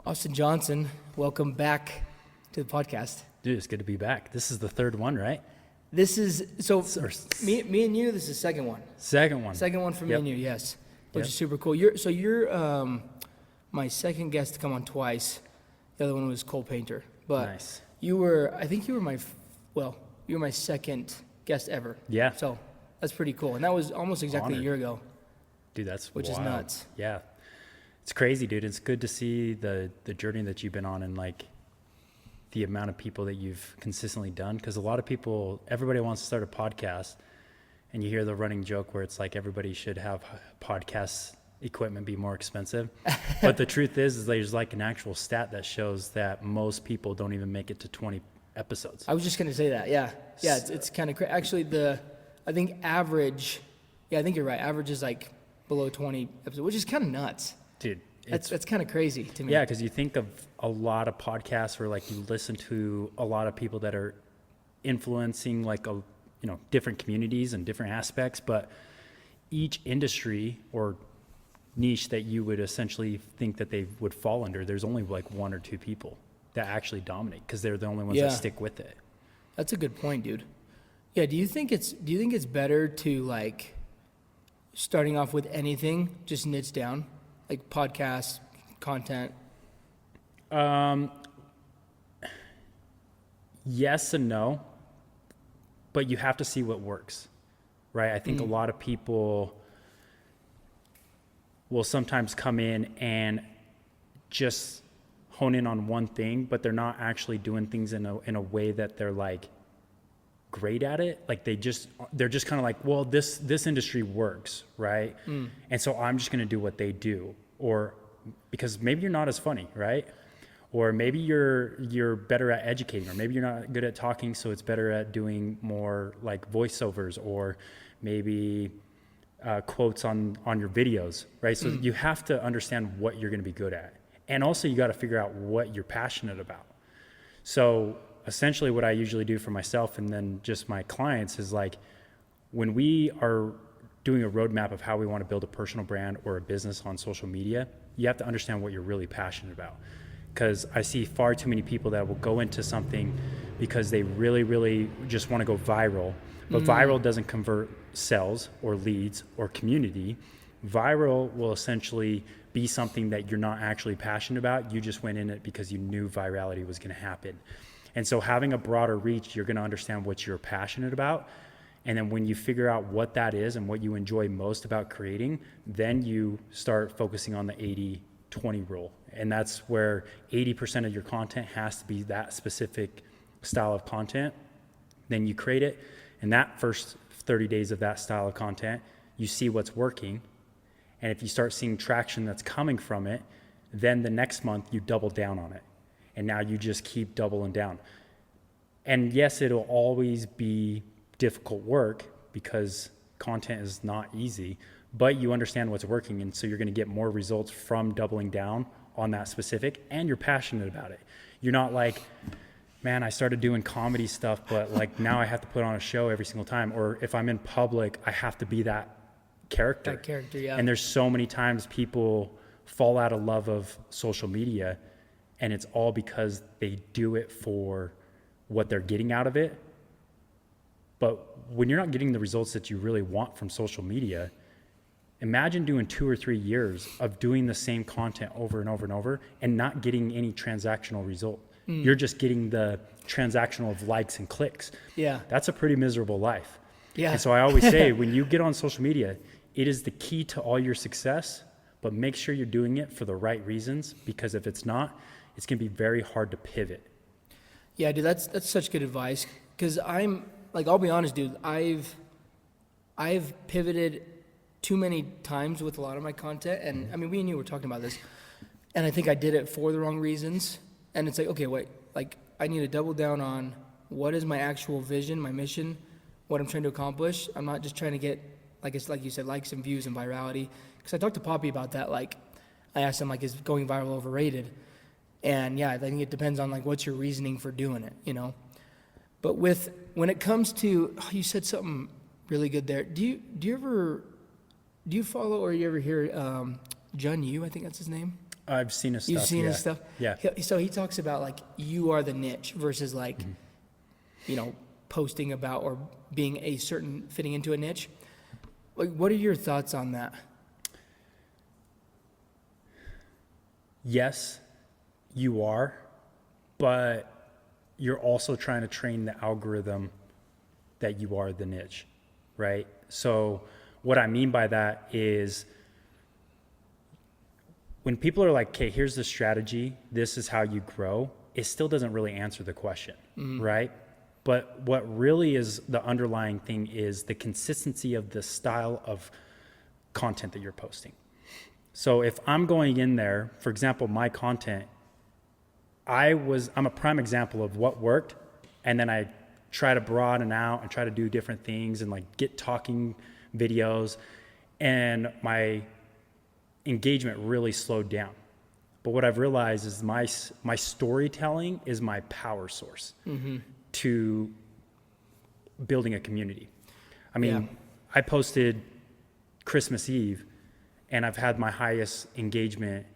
Austin Johnson, welcome back to the podcast. Dude, it's good to be back. This is the third one, right? This is, me and you, this is the second one. Second one. Second one for me Yep. and you, yes. Which Yep. is super cool. You're my second guest to come on twice. The other one was Cole Painter. But Nice. I think you were my second guest ever. Yeah. So that's pretty cool. And that was almost exactly a Honored. year ago. Dude, that's Which is wild. nuts. Yeah. It's crazy, dude. It's good to see the journey that you've been on and like the amount of people that you've consistently done. Because a lot of people, everybody wants to start a podcast, and you hear the running joke where it's like everybody should have podcast equipment be more expensive. But the truth is there's like an actual stat that shows that most people don't even make it to 20 episodes. I was just going to say that. Yeah. Yeah. It's kind of crazy. Actually, I think average, I think you're right. Average is like below 20 episodes, which is kind of nuts. Dude, That's kind of crazy to me. yeah, because you think of a lot of podcasts where like you listen to a lot of people that are influencing like different communities and different aspects, but each industry or niche that you would essentially think that they would fall under, there's only like one or two people that actually dominate because they're the only ones Yeah. that stick with it. That's a good point, dude. Yeah, do you think it's better to like starting off with anything, just niche down, like podcasts, content? Yes and no, but you have to see what works, right? I think a lot of people will sometimes come in and just hone in on one thing, but they're not actually doing things in a way that they're like great at it. Like they're just kind of like, well, this industry works, right? And so I'm just going to do what they do, or because maybe you're not as funny, right? Or maybe you're better at educating, or maybe you're not good at talking, so it's better at doing more like voiceovers, or maybe quotes on your videos, right? So you have to understand what you're going to be good at. And also you got to figure out what you're passionate about. So essentially what I usually do for myself and then just my clients is like, when we are doing a roadmap of how we want to build a personal brand or a business on social media, you have to understand what you're really passionate about. Because I see far too many people that will go into something because they really, really just want to go viral. But viral doesn't convert sales or leads or community. Viral will essentially be something that you're not actually passionate about. You just went in it because you knew virality was going to happen. And so having a broader reach, you're going to understand what you're passionate about. And then when you figure out what that is and what you enjoy most about creating, then you start focusing on the 80-20 rule. And that's where 80% of your content has to be that specific style of content. Then you create it. And that first 30 days of that style of content, you see what's working. And if you start seeing traction that's coming from it, then the next month you double down on it. And now you just keep doubling down. And yes, it'll always be difficult work because content is not easy, but you understand what's working. And so you're going to get more results from doubling down on that specific, and you're passionate about it. You're not like, man, I started doing comedy stuff, but like now I have to put on a show every single time. Or if I'm in public, I have to be that character. That character, yeah. And there's so many times people fall out of love of social media, and it's all because they do it for what they're getting out of it. But when you're not getting the results that you really want from social media, imagine doing 2 or 3 years of doing the same content over and over and over and not getting any transactional result. You're just getting the transactional of likes and clicks. Yeah. That's a pretty miserable life. Yeah. And so I always say, when you get on social media, it is the key to all your success, but make sure you're doing it for the right reasons, because if it's not, it's going to be very hard to pivot. Yeah, dude, that's such good advice. Because I'm like, I'll be honest, dude. I've pivoted too many times with a lot of my content, and I mean, we and you were talking about this, and I think I did it for the wrong reasons. And it's like, okay, wait, like I need to double down on what is my actual vision, my mission, what I'm trying to accomplish. I'm not just trying to get, like you said, likes and views and virality. Because I talked to Poppy about that. Like, I asked him, like, is going viral overrated? And yeah, I think it depends on like what's your reasoning for doing it, you know. But when it comes to, you said something really good there. Do you follow or you ever hear Jun Yu? I think that's his name. I've seen his stuff. You've seen yeah. his stuff? Yeah. So he talks about like you are the niche versus like, Mm-hmm. you know, posting about or being a certain, fitting into a niche. Like, what are your thoughts on that? Yes, you are, but you're also trying to train the algorithm that you are the niche, right? So what I mean by that is when people are like, okay, here's the strategy, this is how you grow, it still doesn't really answer the question, right? But what really is the underlying thing is the consistency of the style of content that you're posting. So if I'm going in there, for example, my content, I'm a prime example of what worked, and then I try to broaden out and try to do different things and like get talking videos, and my engagement really slowed down. But what I've realized is my storytelling is my power source to building a community. I mean, Yeah. I posted Christmas Eve, and I've had my highest engagement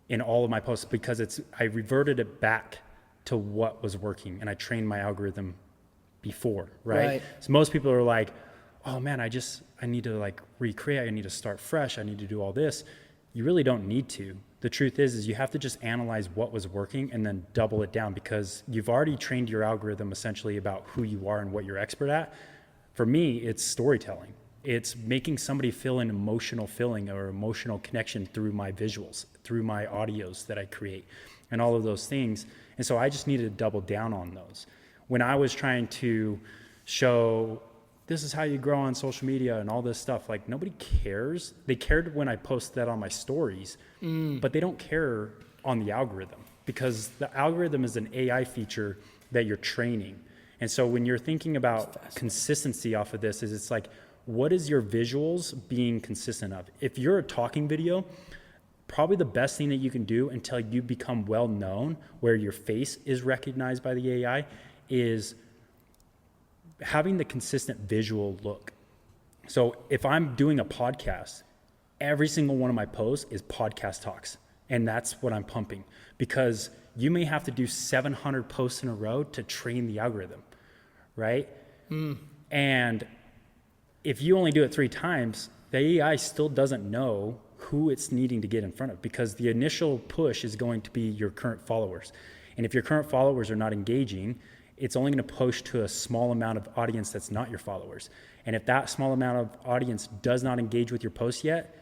in all of my posts because I reverted it back to what was working, and I trained my algorithm before, right? So most people are like, oh man, I need to like recreate, I need to start fresh, I need to do all this. You really don't need to. The truth is you have to just analyze what was working and then double it down, because you've already trained your algorithm essentially about who you are and what you're expert at. For me, it's storytelling. It's making somebody feel an emotional feeling or emotional connection through my visuals, through my audios that I create, and all of those things. And so I just needed to double down on those. When I was trying to show this is how you grow on social media and all this stuff, like nobody cares. They cared when I posted that on my stories, but they don't care on the algorithm, because the algorithm is an AI feature that you're training. And so when you're thinking about consistency off of this, it's like, what is your visuals being consistent of? If you're a talking video, probably the best thing that you can do until you become well known, where your face is recognized by the AI, is having the consistent visual look. So if I'm doing a podcast, every single one of my posts is podcast talks. And that's what I'm pumping, because you may have to do 700 posts in a row to train the algorithm, right? And if you only do it 3 times, the AI still doesn't know who it's needing to get in front of, because the initial push is going to be your current followers. And if your current followers are not engaging, it's only going to push to a small amount of audience that's not your followers. And if that small amount of audience does not engage with your post yet,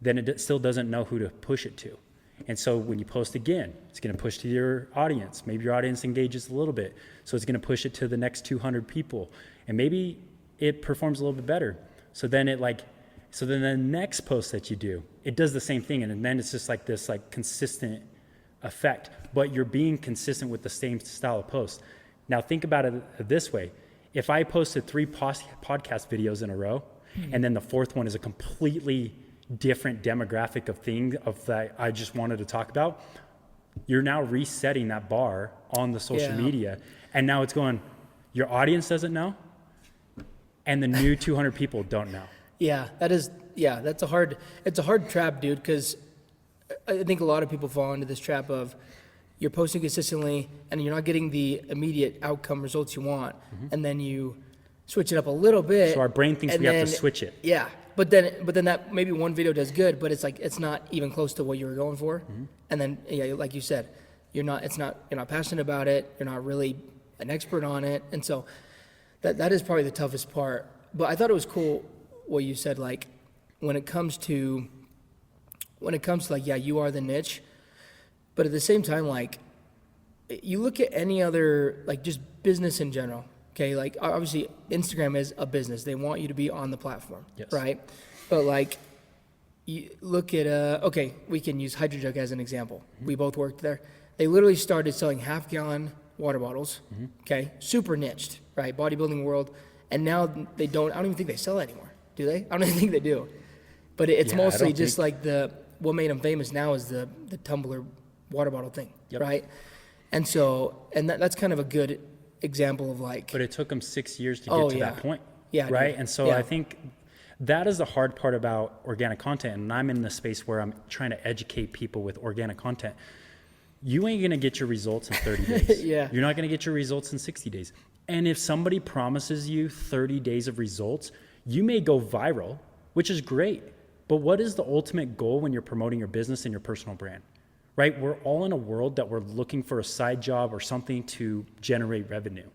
then it still doesn't know who to push it to. And so when you post again, it's going to push to your audience. Maybe your audience engages a little bit, so it's going to push it to the next 200 people. And maybe it performs a little bit better. So then the next post that you do, it does the same thing. And then it's just like this like consistent effect, but you're being consistent with the same style of post. Now think about it this way. If I posted 3 podcast videos in a row, and then the 4th one is a completely different demographic of things of that I just wanted to talk about, you're now resetting that bar on the social media. And now it's going, your audience doesn't know, and the new 200 people don't know. That's a hard trap, dude, because I think a lot of people fall into this trap of you're posting consistently and you're not getting the immediate outcome results you want, and then you switch it up a little bit. So our brain thinks we have to switch it. Yeah, but then that maybe one video does good, but it's like it's not even close to what you were going for. And then like you said, you're not passionate about it. You're not really an expert on it, and so that is probably the toughest part. But I thought it was cool what you said, like when it comes to like, yeah, you are the niche, but at the same time, like you look at any other, like just business in general, okay? Like obviously Instagram is a business. They want you to be on the platform, Yes. right? But like you look at, okay, we can use HydroJug as an example. We both worked there. They literally started selling half-gallon water bottles, okay? Super niched, right? Bodybuilding world. And now I don't even think they sell it anymore, do they? I don't even think they do. But it's mostly just like what made them famous now is the tumbler water bottle thing, right? And so, that's kind of a good example of like. But it took them 6 years to get to that point, right? Dude. And so I think That is the hard part about organic content. And I'm in the space where I'm trying to educate people with organic content. You ain't going to get your results in 30 days. Yeah. You're not going to get your results in 60 days. And if somebody promises you 30 days of results, you may go viral, which is great. But what is the ultimate goal when you're promoting your business and your personal brand? Right? We're all in a world that we're looking for a side job or something to generate revenue.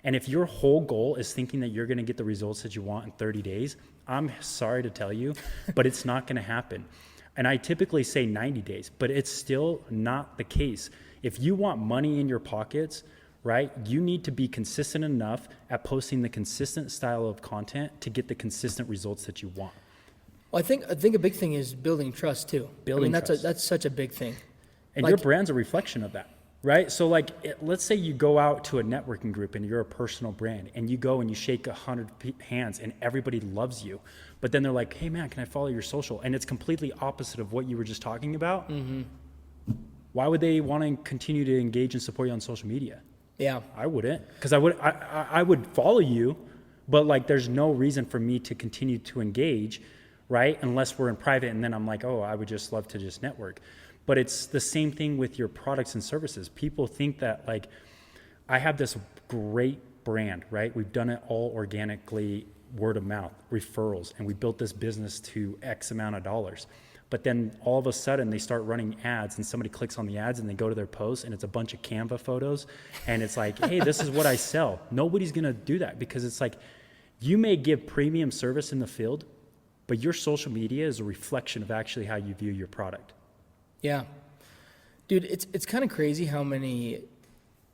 And if your whole goal is thinking that you're going to get the results that you want in 30 days, I'm sorry to tell you, but it's not going to happen. And I typically say 90 days, but it's still not the case. If you want money in your pockets, right, you need to be consistent enough at posting the consistent style of content to get the consistent results that you want. Well, I think a big thing is building trust too. Building that's trust. that's such a big thing. And Like- your brand's a reflection of that, right? So like, let's say you go out to a networking group and you're a personal brand and you go and you shake 100 hands and everybody loves you. But then they're like, hey man, can I follow your social? And it's completely opposite of what you were just talking about. Mm-hmm. Why would they want to continue to engage and support you on social media? Yeah. I wouldn't, because I would follow you, but like there's no reason for me to continue to engage, right? Unless we're in private and then I'm like, oh, I would just love to just network. But it's the same thing with your products and services. People think that like I have this great brand, right? We've done it all organically, word of mouth, referrals, and we built this business to X amount of dollars. But then all of a sudden they start running ads and somebody clicks on the ads and they go to their post and it's a bunch of Canva photos and it's like, hey, this is what I sell. Nobody's gonna do that because it's like you may give premium service in the field, but your social media is a reflection of actually how you view your product. Yeah. Dude, it's kind of crazy how many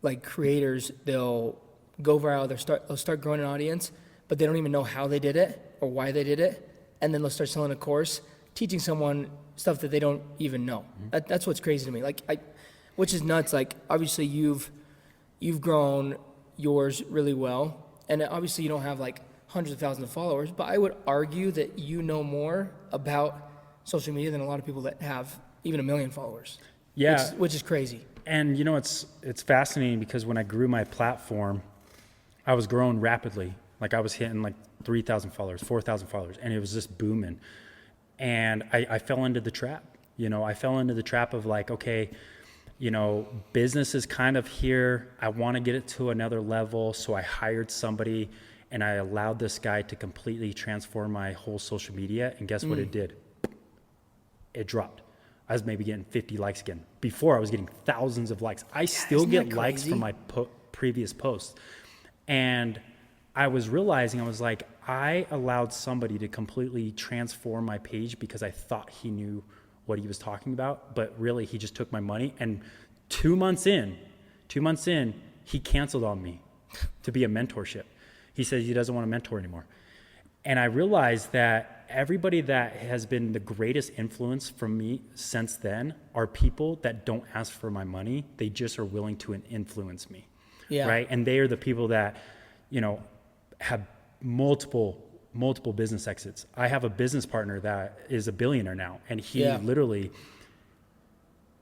like creators, they'll go viral, they'll start growing an audience, but they don't even know how they did it or why they did it. And then they'll start selling a course, teaching someone stuff that they don't even know. Mm-hmm. That's what's crazy to me. Which is nuts. Like obviously you've grown yours really well. And obviously you don't have like hundreds of thousands of followers, but I would argue that you know more about social media than a lot of people that have even 1 million followers. Yeah. Which is crazy. And you know, it's fascinating because when I grew my platform, I was growing rapidly. Like I was hitting like 3,000 followers, 4,000 followers, and it was just booming. And I fell into the trap. You know, I fell into the trap of like, okay, you know, business is kind of here. I want to get it to another level. So I hired somebody and I allowed this guy to completely transform my whole social media. And guess what it did? It dropped. I was maybe getting 50 likes again. Before I was getting thousands of likes. I still get likes from my previous posts. And I was realizing, I was like, I allowed somebody to completely transform my page because I thought he knew what he was talking about, but really he just took my money. And 2 months in, he canceled on me to be a mentorship. He says he doesn't want to mentor anymore. And I realized that everybody that has been the greatest influence from me since then are people that don't ask for my money. They just are willing to influence me. Yeah. Right. And they are the people that, you know, have multiple business exits. I have a business partner that is a billionaire now, and he literally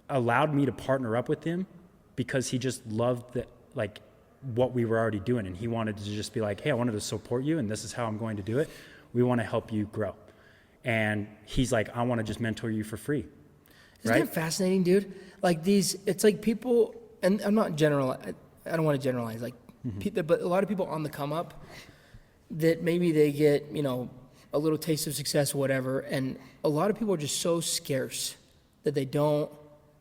allowed me to partner up with him because he just loved that, like what we were already doing. And he wanted to just be like, hey, I wanted to support you and this is how I'm going to do it. We want to help you grow. And he's like, I want to just mentor you for free. Isn't that fascinating, dude? Like it's like people, and I'm not I don't want to generalize, like, but a lot of people on the come up that maybe they get, you know, a little taste of success or whatever. And a lot of people are just so scarce that they don't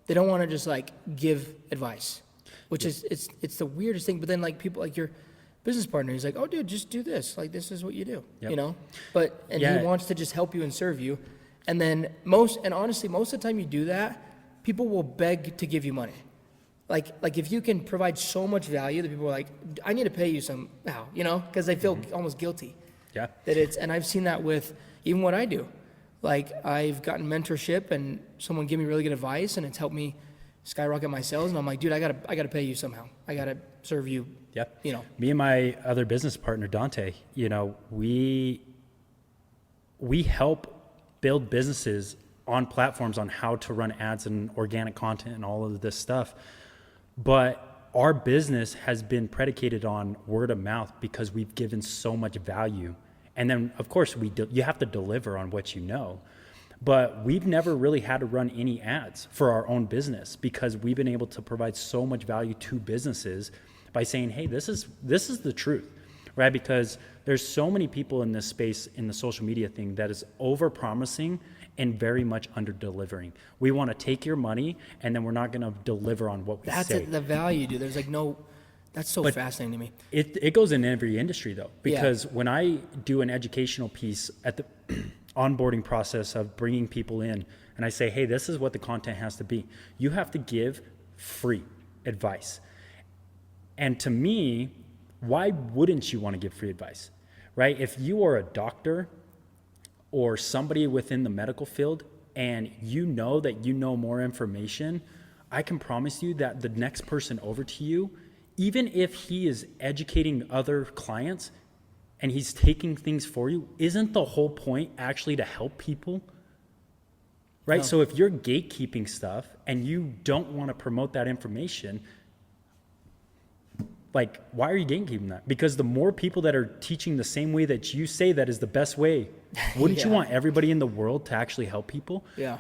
want to just like give advice, which is, it's the weirdest thing. But then like people like your business partner, he's like, oh dude, just do this. Like, this is what you do, you know? And he wants to just help you and serve you. And then honestly, most of the time you do that, people will beg to give you money. Like if you can provide so much value that people are like, I need to pay you somehow, you know, because they feel almost guilty. Yeah. And I've seen that with even what I do. Like I've gotten mentorship and someone give me really good advice and it's helped me skyrocket my sales. And I'm like, dude, I gotta pay you somehow. I gotta serve you. Yeah. You know, me and my other business partner, Dante, you know, we help build businesses on platforms on how to run ads and organic content and all of this stuff. But our business has been predicated on word of mouth because we've given so much value And then, of course, you have to deliver on what you know. But we've never really had to run any ads for our own business because we've been able to provide so much value to businesses by saying, hey, this is the truth, right? Because there's so many people in this space, in the social media thing, that is over-promising and very much under-delivering. We want to take your money, and then we're not going to deliver on what we say. The value, dude. There's like no, that's so fascinating to me. It goes in every industry, though, because when I do an educational piece at the onboarding process of bringing people in, and I say, hey, this is what the content has to be. You have to give free advice. And to me, why wouldn't you want to give free advice, right? If you are a doctor or somebody within the medical field and you know that you know more information, I can promise you that the next person over to you, even if he is educating other clients and he's taking things for you, isn't the whole point actually to help people? Right? No. So if you're gatekeeping stuff and you don't want to promote that information, like, why are you gatekeeping that? Because the more people that are teaching the same way that you say that is the best way, wouldn't you want everybody in the world to actually help people? Yeah.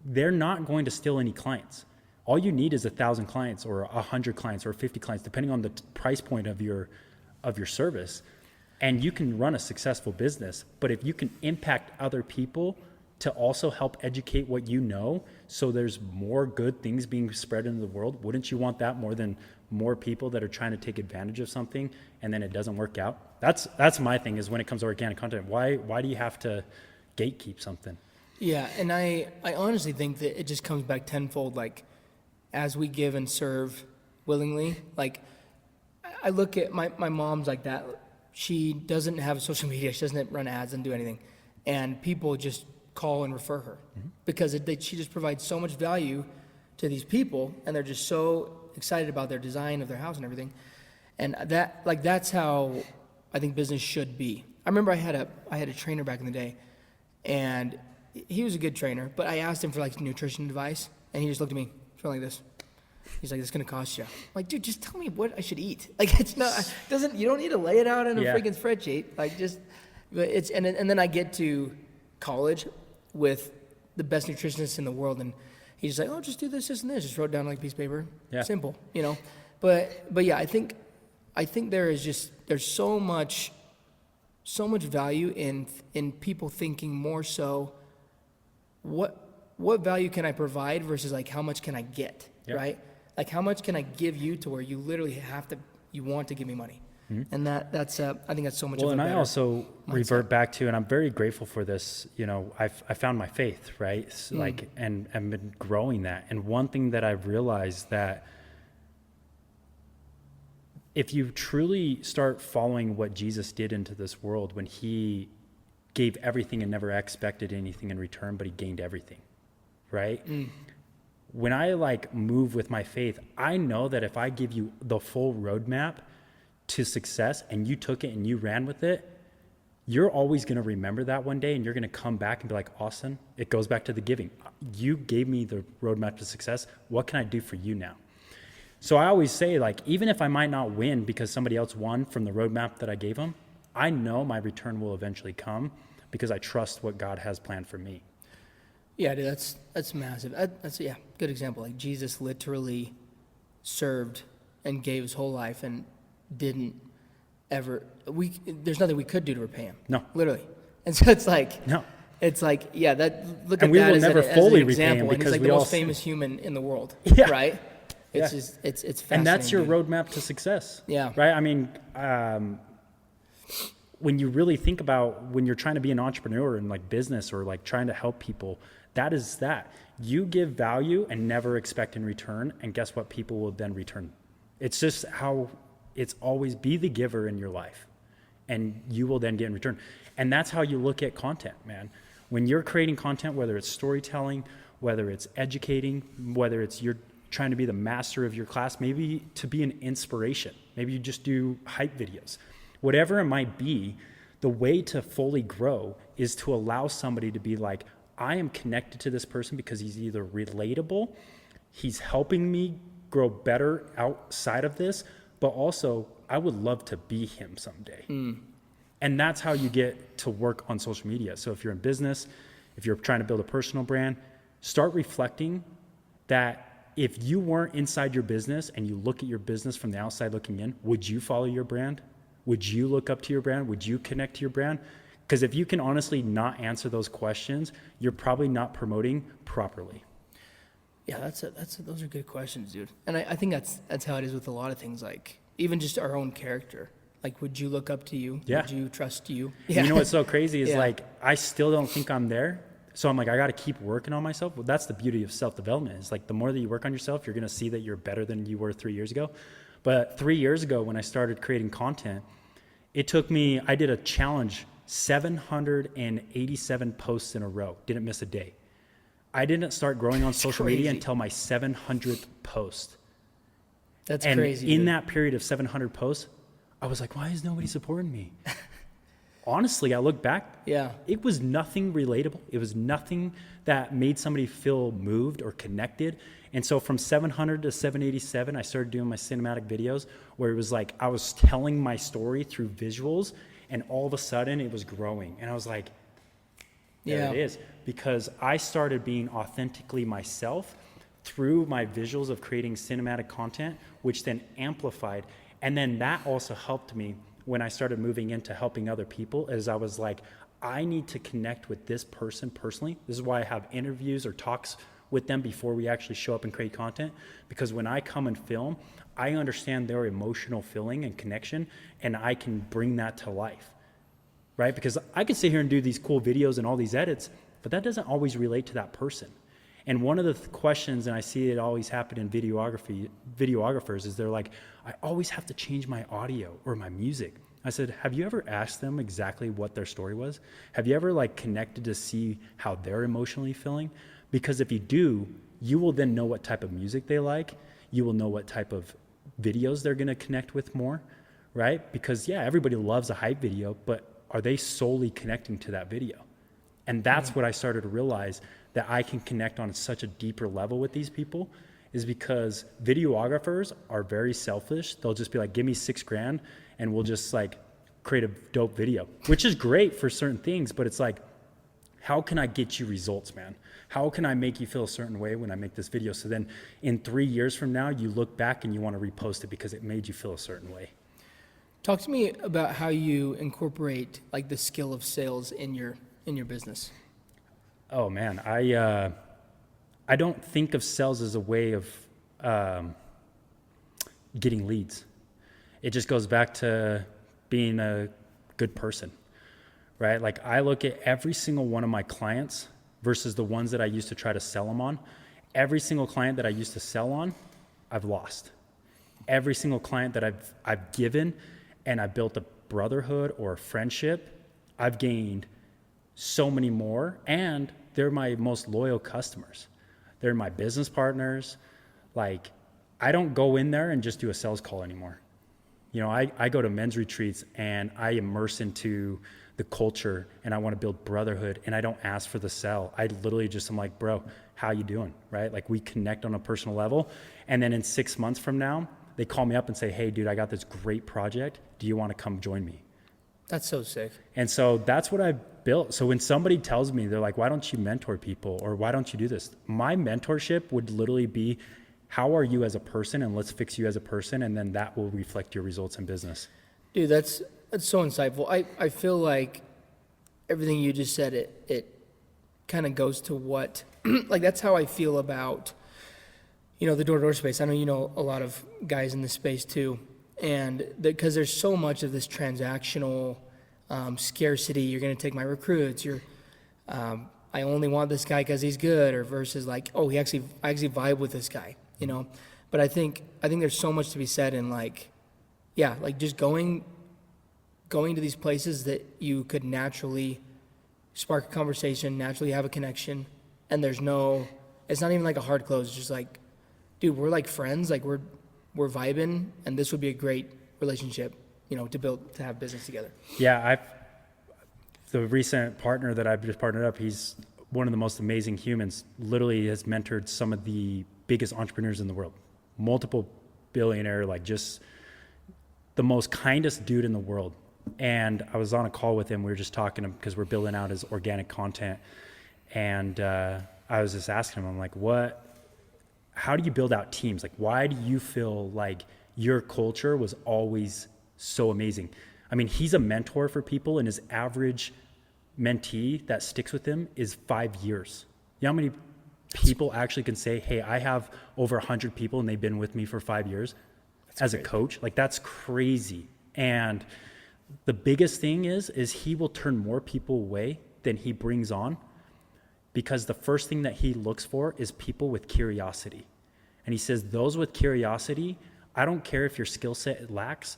They're not going to steal any clients. All you need is 1,000 clients or 100 clients or 50 clients, depending on the price point of your service. And you can run a successful business. But if you can impact other people to also help educate what you know, so there's more good things being spread into the world, wouldn't you want that more than more people that are trying to take advantage of something and then it doesn't work out? That's my thing, is when it comes to organic content, why do you have to gatekeep something? Yeah, and I honestly think that it just comes back tenfold, like, as we give and serve willingly. Like, I look at my mom's like that. She doesn't have social media. She doesn't run ads and do anything. And people just call and refer her because she just provides so much value to these people, and they're just so excited about their design of their house and everything. And that's how I think business should be. I remember I had a trainer back in the day, and he was a good trainer, but I asked him for like nutrition advice, and he just looked at me, like this. He's like, "It's gonna cost you." I'm like, dude, just tell me what I should eat. Like, it's not, you don't need to lay it out in a freaking spreadsheet. Like, but it's, and then I get to college with the best nutritionist in the world, and he's just like, "Oh, just do this, and this." Just wrote it down on like a piece of paper. Yeah. Simple, you know. But yeah, I think there's so much value in people thinking more so, what value can I provide versus like how much can I get, right? Like, how much can I give you to where you literally you want to give me money? And that's I think that's so much. Well, of a and I also mindset. Revert back to, and I'm very grateful for this. You know, I found my faith, right? Like, and I've been growing that. And one thing that I've realized that if you truly start following what Jesus did into this world, when he gave everything and never expected anything in return, but he gained everything, right? When I like move with my faith, I know that if I give you the full roadmap to success and you took it and you ran with it, you're always going to remember that one day, and you're going to come back and be like, Austin, it goes back to the giving. You gave me the roadmap to success. What can I do for you now? So I always say, like, even if I might not win because somebody else won from the roadmap that I gave them, I know my return will eventually come because I trust what God has planned for me. Yeah, dude, that's massive. That's good example. Like, Jesus literally served and gave his whole life and didn't ever. There's nothing we could do to repay him. No, literally. And so it's like, no. It's like, yeah, that look and at we that will as, never as fully an example. repay him, because and he's like the most famous human in the world, right? It's just it's fascinating. And that's your roadmap to success. Yeah. Right. I mean, when you really think about when you're trying to be an entrepreneur in like business or like trying to help people, that is that. You give value and never expect in return, and guess what? People will then return. It's just how it's always. Be the giver in your life, and you will then get in return. And that's how you look at content, man. When you're creating content, whether it's storytelling, whether it's educating, whether it's you're trying to be the master of your class, maybe to be an inspiration. Maybe you just do hype videos. Whatever it might be, the way to fully grow is to allow somebody to be like, I am connected to this person because he's either relatable, he's helping me grow better outside of this, but also I would love to be him someday. And that's how you get to work on social media. So if you're in business, if you're trying to build a personal brand, start reflecting that if you weren't inside your business and you look at your business from the outside looking in, would you follow your brand? Would you look up to your brand? Would you connect to your brand? Because if you can honestly not answer those questions, you're probably not promoting properly. Yeah, those are good questions, dude. And I think that's how it is with a lot of things, like even just our own character. Like, would you look up to you? Yeah. Would you trust you? Yeah. You know what's so crazy is Yeah. like, I still don't think I'm there. So I'm like, I got to keep working on myself. Well, that's the beauty of self-development. It's like the more that you work on yourself, you're going to see that you're better than you were 3 years ago. But 3 years ago, when I started creating content, it took me, I did a challenge, 787 posts in a row. Didn't miss a day. I didn't start growing on social media crazy. until my 700th post. That's And crazy. in dude. that period of 700 posts, I was like, why is nobody supporting me? Honestly, I look back, Yeah. it was nothing relatable. It was nothing that made somebody feel moved or connected. And so from 700 to 787, I started doing my cinematic videos where it was like I was telling my story through visuals, and all of a sudden it was growing. And I was like, there Yeah. it is. Because I started being authentically myself through my visuals of creating cinematic content, which then amplified. And then that also helped me when I started moving into helping other people, as I was like, I need to connect with this person personally. This is why I have interviews or talks with them before we actually show up and create content. Because when I come and film, I understand their emotional feeling and connection, and I can bring that to life, right? Because I can sit here and do these cool videos and all these edits, but that doesn't always relate to that person. And one of the questions, and I see it always happen in videographers, is they're like, I always have to change my audio or my music. I said, have you ever asked them exactly what their story was? Have you ever like connected to see how they're emotionally feeling? Because if you do, you will then know what type of music they like. You will know what type of videos they're gonna connect with more, right? Because yeah, everybody loves a hype video, but are they solely connecting to that video? And that's what I started to realize, that I can connect on such a deeper level with these people, is because videographers are very selfish. They'll just be like, give me $6,000 and we'll just like create a dope video, which is great for certain things, but it's like, how can I get you results, man? How can I make you feel a certain way when I make this video? So then in 3 years from now, you look back and you want to repost it because it made you feel a certain way. Talk to me about how you incorporate like the skill of sales in your business. Oh man, I don't think of sales as a way of getting leads. It just goes back to being a good person, right? Like I look at every single one of my clients versus the ones that I used to try to sell them on. Every single client that I used to sell on, I've lost. Every single client that I've given and I built a brotherhood or a friendship, I've gained so many more, and they're my most loyal customers. They're my business partners. Like, I don't go in there and just do a sales call anymore. You know, I go to men's retreats and I immerse into the culture and I want to build brotherhood, and I don't ask for the sell. I literally just am like, bro, how you doing, right? Like we connect on a personal level. And then in 6 months from now, they call me up and say, hey dude, I got this great project. Do you want to come join me? That's so sick. And so that's what I built. So when somebody tells me, they're like, why don't you mentor people? Or why don't you do this? My mentorship would literally be, how are you as a person? And let's fix you as a person. And then that will reflect your results in business. Dude, that's so insightful. I feel like everything you just said, it kind of goes to what, like that's how I feel about, you know, the door-to-door space. I know you know a lot of guys in this space too. And because there's so much of this transactional scarcity, you're going to take my recruits, I only want this guy because he's good, or versus like, oh, I actually vibe with this guy, you know? But I think there's so much to be said in like, yeah, like just going to these places that you could naturally spark a conversation, naturally have a connection, and it's not even like a hard close. It's just like, dude, we're like friends, like we're vibing, and this would be a great relationship, you know, to have business together. Yeah, the recent partner that I've just partnered up, he's one of the most amazing humans. Literally has mentored some of the biggest entrepreneurs in the world, multiple billionaire, like just the most kindest dude in the world. And I was on a call with him. We were just talking because we're building out his organic content. And I was just asking him, I'm like, how do you build out teams? Like, why do you feel like your culture was always so amazing? I mean, he's a mentor for people, and his average mentee that sticks with him is 5 years. You know how many people actually can say, hey, I have over 100 people and they've been with me for 5 years as a coach? Like, that's crazy. And the biggest thing is he will turn more people away than he brings on, because the first thing that he looks for is people with curiosity. And he says, those with curiosity, I don't care if your skill set lacks,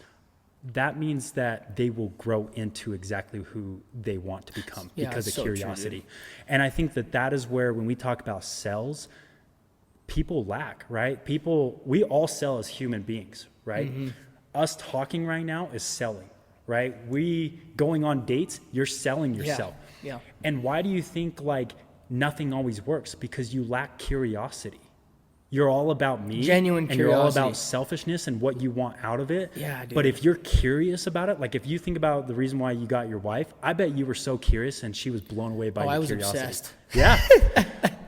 that means that they will grow into exactly who they want to become because of so curiosity. true, and I think that is where, when we talk about sales, people lack, right? We all sell as human beings, right? Mm-hmm. Us talking right now is selling, right? We going on dates, you're selling yourself. Yeah. And why do you think like nothing always works? Because you lack curiosity. You're all about me. Genuine and curiosity. You're all about selfishness and what you want out of it. Yeah, dude. But if you're curious about it, like if you think about the reason why you got your wife, I bet you were so curious and she was blown away by your curiosity. I was obsessed. Yeah.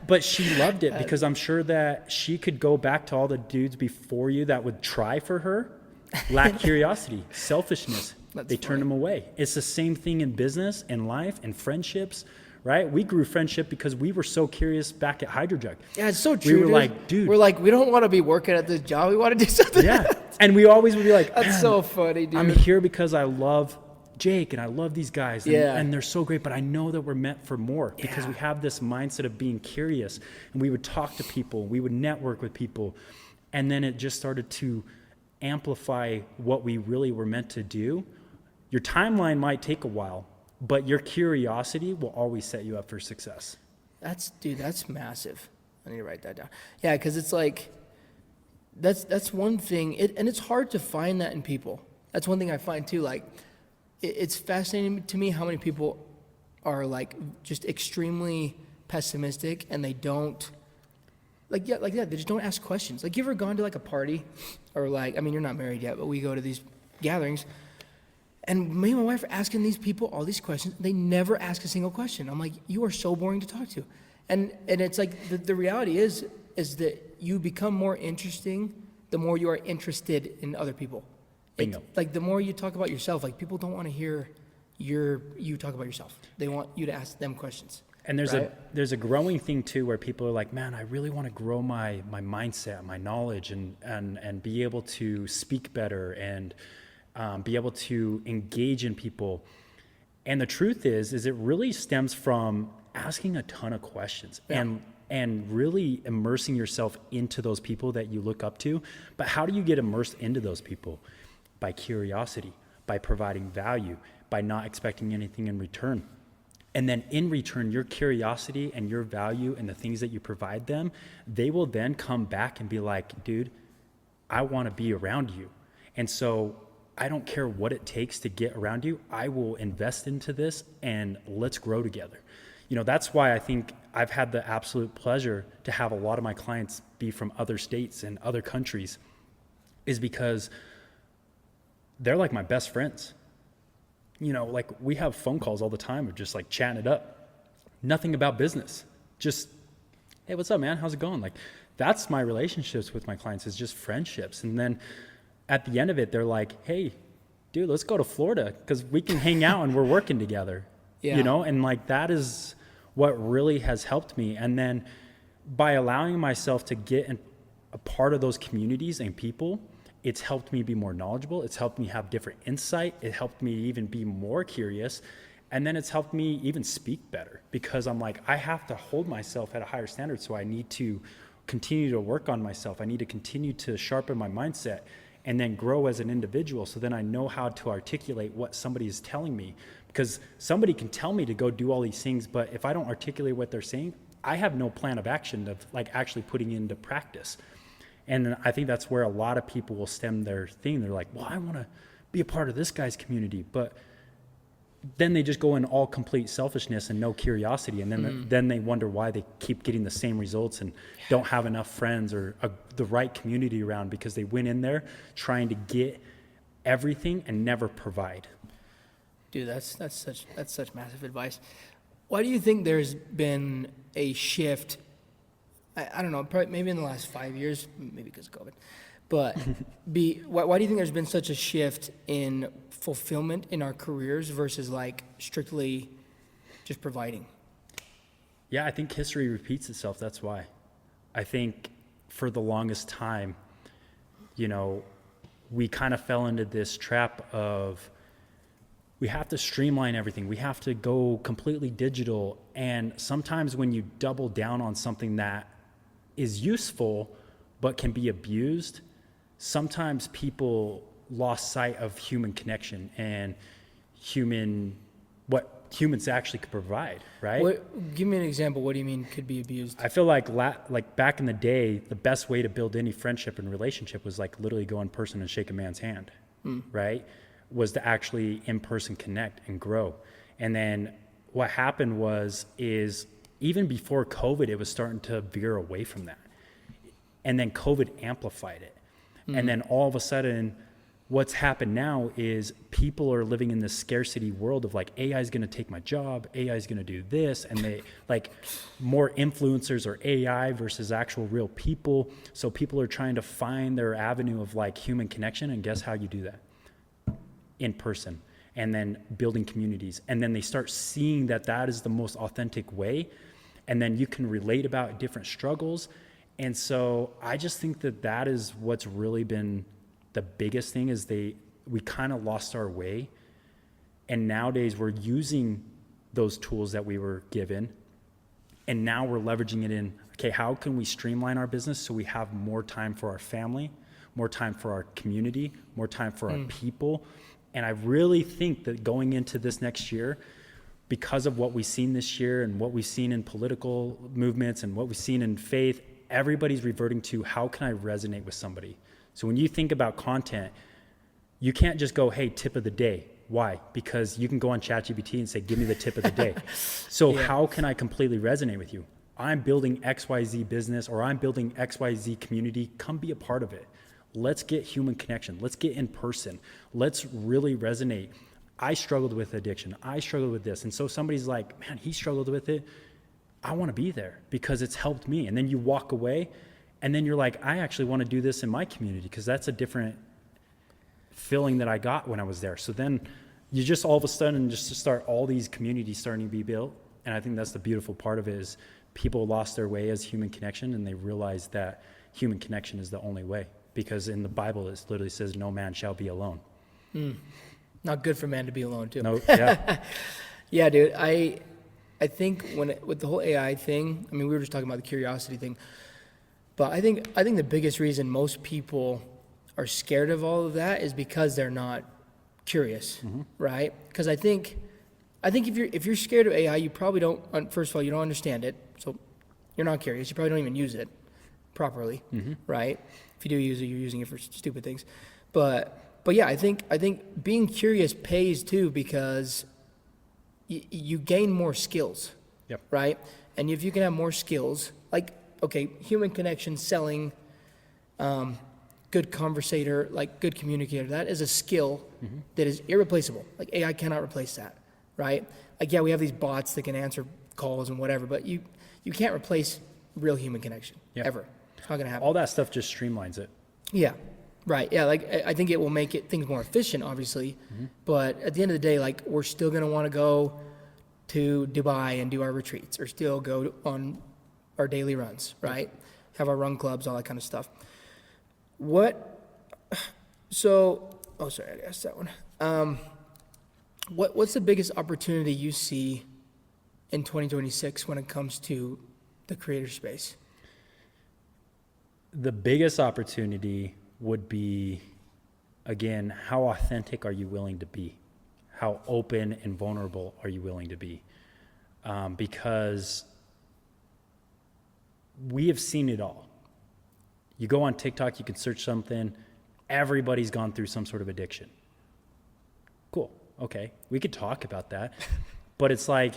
But she loved it because I'm sure that she could go back to all the dudes before you that would try for her, lack curiosity, selfishness. They turned them away. It's the same thing in business and life and friendships. Right? We grew friendship because we were so curious back at Hydrojug. Yeah, it's so true. We were like, dude. We're like, we don't want to be working at this job. We want to do something. Yeah. And we always would be like, that's so funny, dude. I'm here because I love Jake and I love these guys. And, yeah. And they're so great, but I know that we're meant for more because we have this mindset of being curious. And we would talk to people, we would network with people. And then it just started to amplify what we really were meant to do. Your timeline might take a while, but your curiosity will always set you up for success. That's massive. I need to write that down. Yeah, because it's like, that's one thing. And it's hard to find that in people. That's one thing I find too. Like, it's fascinating to me how many people are like just extremely pessimistic and they don't, they just don't ask questions. Like, you ever gone to like a party or like, I mean, you're not married yet, but we go to these gatherings. And me and my wife are asking these people all these questions. They never ask a single question. I'm like, you are so boring to talk to. And it's like, the reality is that you become more interesting the more you are interested in other people. Bingo. Like, the more you talk about yourself, like, people don't want to hear you talk about yourself. They want you to ask them questions. And there's a growing thing too, where people are like, man, I really want to grow my mindset, my knowledge, and be able to speak better and be able to engage in people. And the truth is it really stems from asking a ton of questions and really immersing yourself into those people that you look up to. But how do you get immersed into those people? By curiosity, by providing value, by not expecting anything in return. And then in return, your curiosity and your value and the things that you provide them, they will then come back and be like, dude, I want to be around you. And so I don't care what it takes to get around you. I will invest into this and let's grow together. You know, that's why I think I've had the absolute pleasure to have a lot of my clients be from other states and other countries, is because they're like my best friends. You know, like, we have phone calls all the time of just like chatting it up. Nothing about business. Just, hey, what's up, man? How's it going? Like, that's my relationships with my clients, is just friendships. And then at the end of it, they're like, hey, dude, let's go to Florida because we can hang out and we're working together. Yeah. You know, and like, that is what really has helped me. And then by allowing myself to get a part of those communities and people, it's helped me be more knowledgeable. It's helped me have different insight. It helped me even be more curious. And then it's helped me even speak better, because I'm like, I have to hold myself at a higher standard. So I need to continue to work on myself. I need to continue to sharpen my mindset and then grow as an individual. So then I know how to articulate what somebody is telling me, because somebody can tell me to go do all these things, but if I don't articulate what they're saying, I have no plan of action of like actually putting into practice. And I think that's where a lot of people will stem their thing. They're like, well, I want to be a part of this guy's community, but then they just go in all complete selfishness and no curiosity. And then they wonder why they keep getting the same results and don't have enough friends or the right community around, because they went in there trying to get everything and never provide. Dude, that's such massive advice. Why do you think there's been a shift? I don't know, probably maybe in the last 5 years, maybe because of COVID, but why do you think there's been such a shift in fulfillment in our careers versus like strictly just providing? Yeah, I think history repeats itself. That's why. I think for the longest time, you know, we kind of fell into this trap of we have to streamline everything. We have to go completely digital. And sometimes when you double down on something that is useful but can be abused, sometimes people lost sight of human connection and what humans actually could provide, right? Give me an example. What do you mean could be abused? I feel like back in the day, the best way to build any friendship and relationship was like literally go in person and shake a man's hand, right? Was to actually in person connect and grow. And then what happened is even before COVID, it was starting to veer away from that. And then COVID amplified it. And then all of a sudden, what's happened now is people are living in this scarcity world of like, AI is going to take my job, AI is going to do this, and they like more influencers or AI versus actual real people. So people are trying to find their avenue of like human connection, and guess how you do that? In person, and then building communities. And then they start seeing that that is the most authentic way, and then you can relate about different struggles. And so I just think that that is what's really been the biggest thing is we kind of lost our way. And nowadays we're using those tools that we were given, and now we're leveraging it in, okay, how can we streamline our business so we have more time for our family, more time for our community, more time for our people. And I really think that going into this next year, because of what we've seen this year and what we've seen in political movements and what we've seen in faith, everybody's reverting to how can I resonate with somebody? So when you think about content, you can't just go, hey, tip of the day. Why? Because you can go on ChatGPT and say, give me the tip of the day. So how can I completely resonate with you? I'm building XYZ business, or I'm building XYZ community. Come be a part of it. Let's get human connection. Let's get in person. Let's really resonate. I struggled with addiction. I struggled with this. And so somebody's like, man, he struggled with it. I want to be there because it's helped me. And then you walk away and then you're like, I actually want to do this in my community because that's a different feeling that I got when I was there. So then you just all of a sudden just start all these communities starting to be built. And I think that's the beautiful part of it is people lost their way as human connection, and they realized that human connection is the only way. Because in the Bible, it literally says, no man shall be alone. Not good for man to be alone, too. No, yeah. Yeah, dude. I think with the whole AI thing, I mean, we were just talking about the curiosity thing, but I think the biggest reason most people are scared of all of that is because they're not curious, right? Because I think if you're scared of AI, you probably don't. First of all, you don't understand it, so you're not curious. You probably don't even use it properly, right? If you do use it, you're using it for stupid things. But yeah, I think being curious pays too, because you gain more skills, right? And if you can have more skills, like, okay, human connection, selling, good conversator, like good communicator, that is a skill that is irreplaceable. Like AI cannot replace that, right? Like, yeah, we have these bots that can answer calls and whatever, but you can't replace real human connection, ever. It's not gonna happen. All that stuff just streamlines it. Yeah, right. Yeah, like I think it will make things more efficient, obviously, but at the end of the day, like, we're still gonna want to go to Dubai and do our retreats, or still go on our daily runs, right? Have our run clubs, all that kind of stuff. Sorry, I asked that one. What's the biggest opportunity you see in 2026 when it comes to the creator space? The biggest opportunity would be, again, how authentic are you willing to be? How open and vulnerable are you willing to be? Because we have seen it all. You go on TikTok, you can search something, everybody's gone through some sort of addiction. Cool, okay, we could talk about that, but it's like,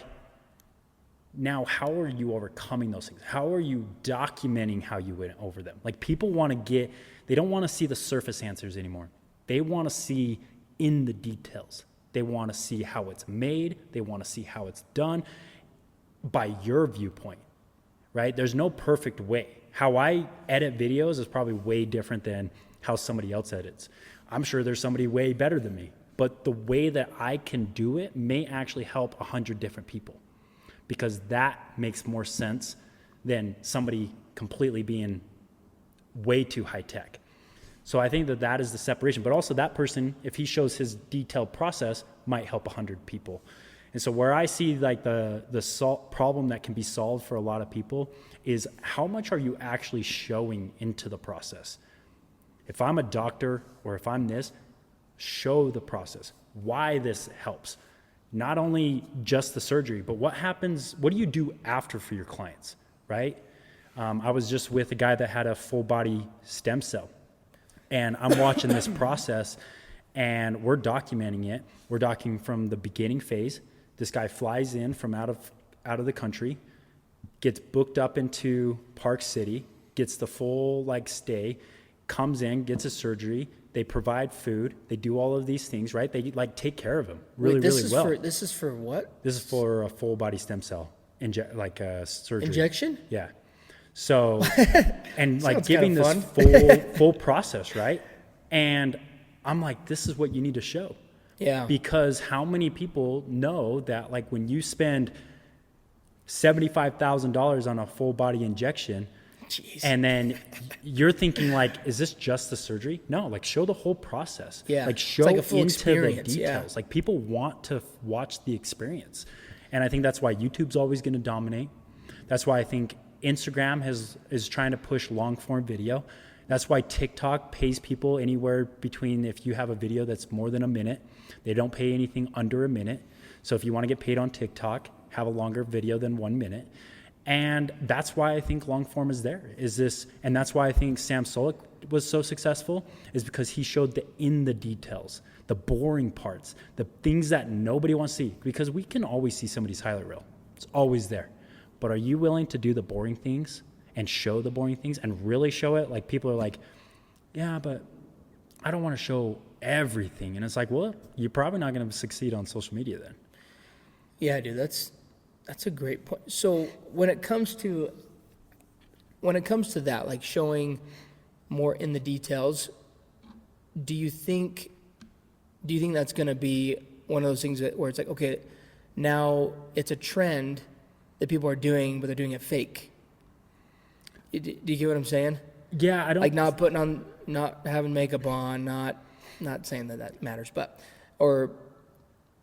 now, how are you overcoming those things? How are you documenting how you went over them? Like, people they don't want to see the surface answers anymore. They want to see in the details. They want to see how it's made. They want to see how it's done by your viewpoint, right? There's no perfect way. How I edit videos is probably way different than how somebody else edits. I'm sure there's somebody way better than me, but the way that I can do it may actually help 100 different people, because that makes more sense than somebody completely being way too high tech. So I think that that is the separation, but also that person, if he shows his detailed process, might help 100 people. And so where I see like the problem that can be solved for a lot of people is how much are you actually showing into the process? If I'm a doctor or if I'm this, show the process, why this helps. Not only just the surgery, but what do you do after for your clients, right? I was just with a guy that had a full body stem cell, and I'm watching this process and we're documenting it. We're documenting from the beginning phase. This guy flies in from out of the country, gets booked up into Park City, gets the full stay, comes in, gets a surgery. They provide food. They do all of these things, right? They take care of him really well. This is for what? This is for a full body stem cell surgery. Injection? Yeah. So, and Sounds giving kinda this full process, right? And I'm like, this is what you need to show. Yeah. Because how many people know that when you spend $75,000 on a full body injection, Jeez. and then you're thinking is this just the surgery? No, show the whole process. Yeah. Show It's like a full into the experience, details. yeah. People want to watch the experience. And I think that's why YouTube's always going to dominate. That's why I think Instagram is trying to push long form video. That's why TikTok pays people anywhere between, if you have a video that's more than a minute, they don't pay anything under a minute. So if you want to get paid on TikTok, have a longer video than 1 minute. And that's why I think long form is there, and that's why I think Sam Solik was so successful, is because he showed the details, the boring parts, the things that nobody wants to see, because we can always see somebody's highlight reel. It's always there. But are you willing to do the boring things and show the boring things and really show it? People are like, yeah, but I don't want to show everything. And it's well, you're probably not going to succeed on social media then. Yeah, dude, that's a great point. So when it comes to that, showing more in the details, do you think that's going to be one of those things where it's okay, now it's a trend that people are doing, but they're doing it fake? Do you get what I'm saying? Yeah, I don't not putting on, not having makeup on, not saying that matters, but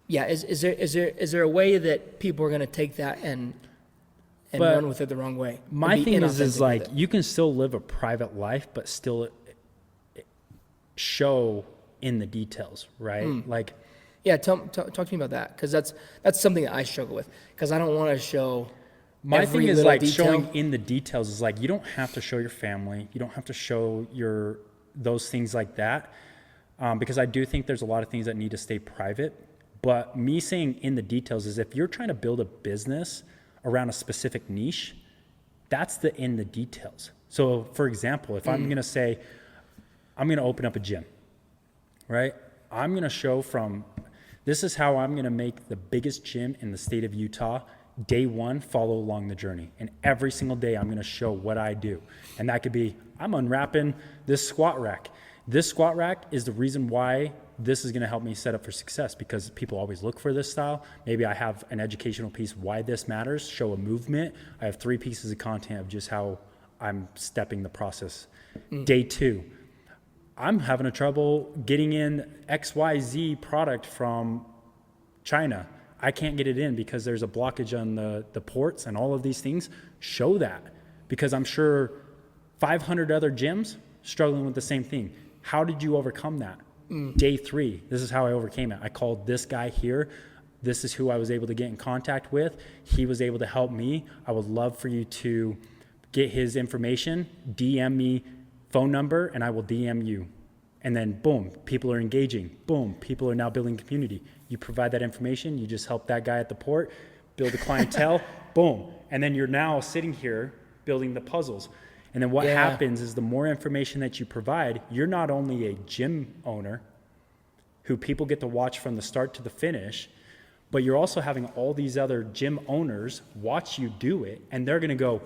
yeah, is there a way that people are going to take that and run with it the wrong way? My thing is you can still live a private life, but still show in the details, right? Yeah, talk to me about that, because that's something that I struggle with, because I don't want to show. My every thing is little detail. showing in the details is you don't have to show your family, you don't have to show those things like that, because I do think there's a lot of things that need to stay private. But me saying in the details is, if you're trying to build a business around a specific niche, that's in the details. So for example, if I'm going to say, I'm going to open up a gym, right? I'm going to show this is how I'm going to make the biggest gym in the state of Utah. Day one, follow along the journey. And every single day I'm going to show what I do. And that could be, I'm unwrapping this squat rack. This squat rack is the reason why this is going to help me set up for success, because people always look for this style. Maybe I have an educational piece, why this matters, show a movement. I have 3 pieces of content of just how I'm stepping the process. Day 2, I'm having a trouble getting in XYZ product from China. I can't get it in because there's a blockage on the ports and all of these things. Show that, because I'm sure 500 other gyms struggling with the same thing. How did you overcome that? Day 3, this is how I overcame it. I called this guy here. This is who I was able to get in contact with. He was able to help me. I would love for you to get his information, DM me phone number, and I will DM you. And then boom, people are engaging. Boom, people are now building community. You provide that information, you just help that guy at the port, build a clientele, boom. And then you're now sitting here building the puzzles. And then what happens is, the more information that you provide, you're not only a gym owner who people get to watch from the start to the finish, but you're also having all these other gym owners watch you do it, and they're going to go,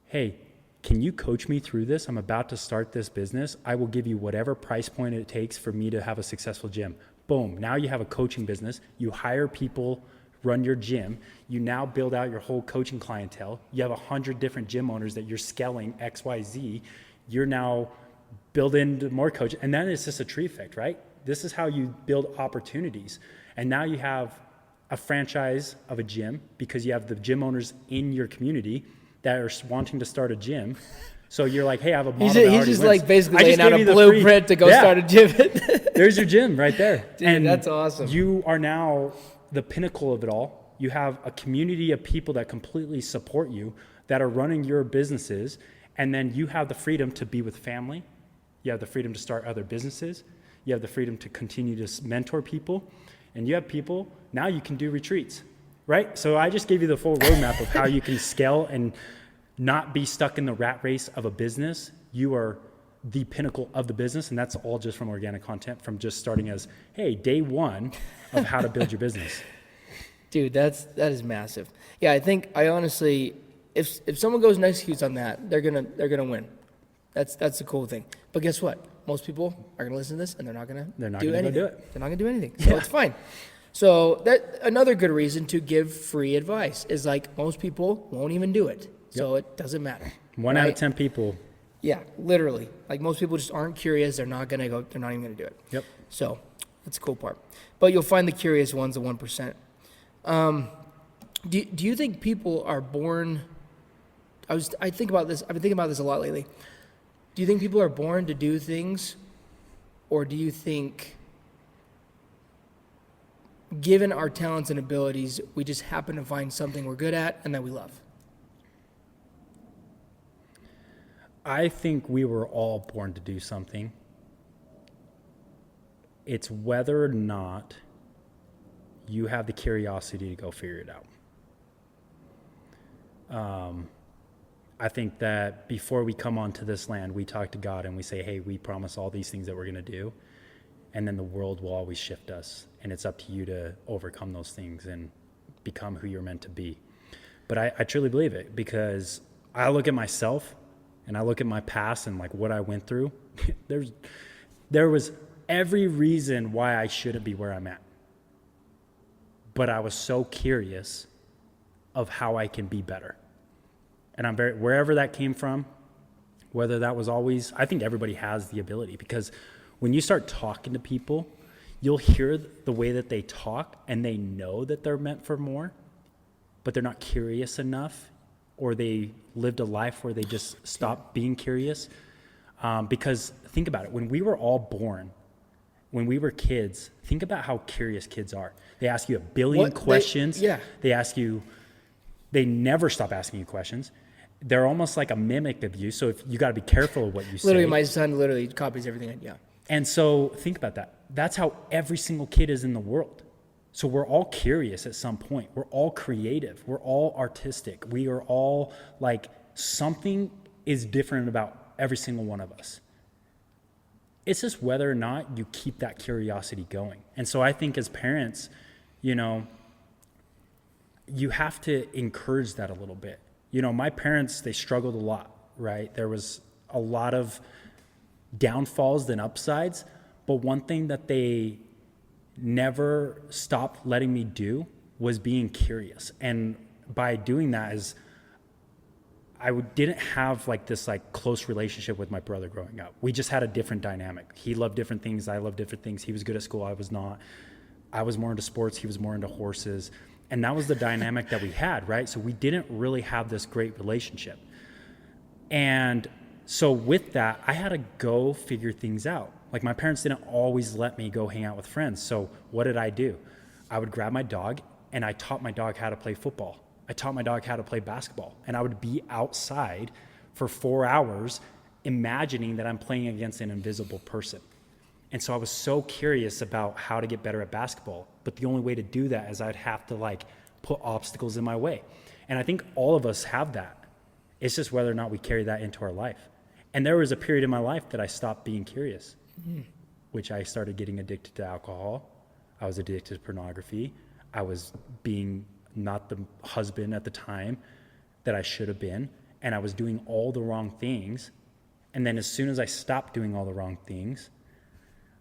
hey, can you coach me through this? I'm about to start this business. I will give you whatever price point it takes for me to have a successful gym. Boom. Now you have a coaching business. You hire people, run your gym. You now build out your whole coaching clientele. You have 100 different gym owners that you're scaling XYZ. You're now building more coaches. And then it's just a tree effect, right? This is how you build opportunities. And now you have a franchise of a gym because you have the gym owners in your community that are wanting to start a gym. So you're like, hey, I have a model that He's already just wins. like basically I just laying out gave a you the free- blueprint to go Yeah. start a gym. There's your gym right there. Dude, and that's awesome. You are now the pinnacle of it all. You have a community of people that completely support you, that are running your businesses, and then you have the freedom to be with family. You have the freedom to start other businesses. You have the freedom to continue to mentor people. And you have people, now you can do retreats, right? So I just gave you the full roadmap of how you can scale and not be stuck in the rat race of a business. You are the pinnacle of the business, and that's all just from organic content, from just starting as, hey, day one of how to build your business. Dude, that is massive. Yeah, I honestly, if someone goes and executes on that, they're gonna win. That's the cool thing. But guess what? Most people are gonna listen to this and they're not gonna They're not do gonna go anything. do it. They're not gonna do anything. So it's fine. So that another good reason to give free advice is like most people won't even do it. So it doesn't matter. 1 out of right? 10 people. Yeah, literally. Like most people just aren't curious. They're not even gonna do it. Yep. So that's the cool part. But you'll find the curious ones, the 1%. Do you think people are born? I think about this. I've been thinking about this a lot lately. Do you think people are born to do things, or do you think, given our talents and abilities, we just happen to find something we're good at and that we love? I think we were all born to do something. It's whether or not you have the curiosity to go figure it out. I think that before we come onto this land, we talk to God and we say, hey, we promise all these things that we're going to do. And then the world will always shift us. And it's up to you to overcome those things and become who you're meant to be. But I truly believe it, because I look at myself and I look at my past and like what I went through. There was every reason why I shouldn't be where I'm at. But I was so curious of how I can be better. And wherever that came from, whether that was always, I think everybody has the ability, because when you start talking to people, you'll hear the way that they talk and they know that they're meant for more, but they're not curious enough, or they lived a life where they just stopped being curious. Because think about it, when we were all born, when we were kids, think about how curious kids are. They ask you a billion questions. They never stop asking you questions. They're almost like a mimic of you. So if you got to be careful of what you say. Literally, my son literally copies everything. Yeah. And so think about that. That's how every single kid is in the world. So we're all curious at some point. We're all creative. We're all artistic. We are all like, something is different about every single one of us. It's just whether or not you keep that curiosity going. And so I think as parents, you have to encourage that a little bit. My parents, they struggled a lot, right? There was a lot of downfalls than upsides, but one thing that they never stopped letting me do was being curious. And by doing that is didn't have like this like close relationship with my brother growing up. We just had a different dynamic. He loved different things. I loved different things. He was good at school. I was not. I was more into sports. He was more into horses. And that was the dynamic that we had, right? So we didn't really have this great relationship. And so with that, I had to go figure things out. Like my parents didn't always let me go hang out with friends. So what did I do? I would grab my dog and I taught my dog how to play football. I taught my dog how to play basketball. And I would be outside for 4 hours imagining that I'm playing against an invisible person. And so I was so curious about how to get better at basketball. But the only way to do that is I'd have to like put obstacles in my way. And I think all of us have that. It's just whether or not we carry that into our life. And there was a period in my life that I stopped being curious. which I started getting addicted to alcohol. I was addicted to pornography. I was being not the husband at the time that I should have been. And I was doing all the wrong things. And then as soon as I stopped doing all the wrong things,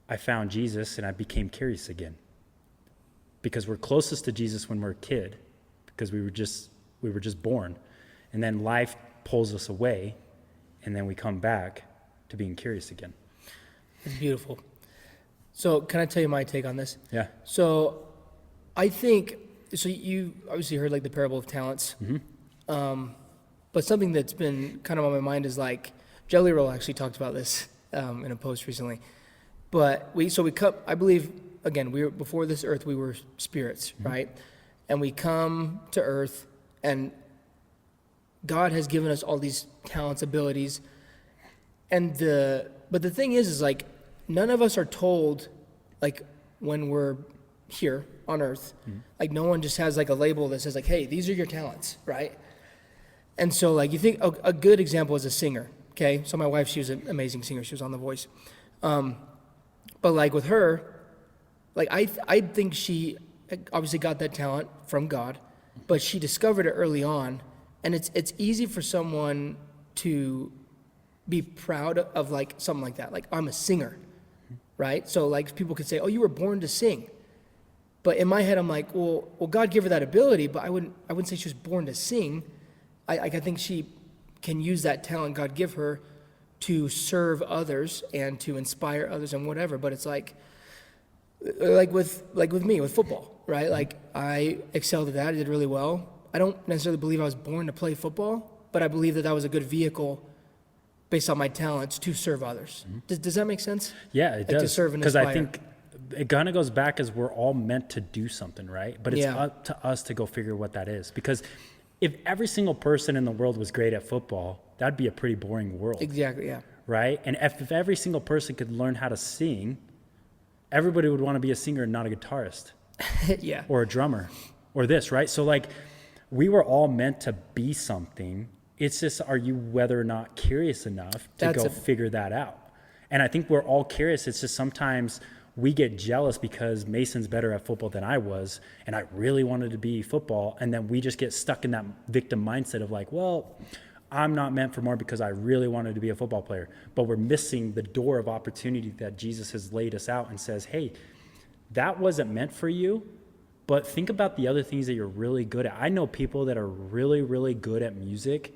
I found Jesus and I became curious again. Because we're closest to Jesus when we're a kid, because we were just born. And then life pulls us away, and then we come back to being curious again. It's beautiful. So can I tell you my take on this? Yeah. So I think, so you obviously heard like the parable of talents. But something that's been kind of on my mind is like, Jelly Roll actually talked about this in a post recently. But I believe, again, before this earth, we were spirits, right? And we come to earth, and God has given us all these talents, abilities. But the thing is like, none of us are told, like, when we're here on earth, like, no one just has like a label that says like, hey, these are your talents, right? And so, like, you think a good example is a singer, okay? So my wife, she was an amazing singer. She was on The Voice. But, like, with her, like, I think she obviously got that talent from God, but she discovered it early on. And it's easy for someone to be proud of, like, something like that. Like, I'm a singer, right? So, like, people could say, oh, you were born to sing. But in my head, I'm like, well, God gave her that ability, but I wouldn't say she was born to sing. I think she can use that talent God give her to serve others and to inspire others and whatever. But it's like with me with football, right? Like, I excelled at that. I did really well. I don't necessarily believe I was born to play football, but I believe that was a good vehicle based on my talents to serve others. Does that make sense? Yeah, it does. To serve and because inspire. I think it kind of goes back as we're all meant to do something, right? But it's up to us to go figure what that is. Because if every single person in the world was great at football, that'd be a pretty boring world. Exactly, yeah. Right? And if every single person could learn how to sing, everybody would want to be a singer and not a guitarist. Yeah. Or a drummer or this, right? So, like, we were all meant to be something. It's just, are you whether or not curious enough to figure that out? And I think we're all curious. It's just sometimes we get jealous because Mason's better at football than I was, and I really wanted to be football. And then we just get stuck in that victim mindset of like, well, I'm not meant for more because I really wanted to be a football player. But we're missing the door of opportunity that Jesus has laid us out and says, hey, that wasn't meant for you, but think about the other things that you're really good at. I know people that are really, really good at music,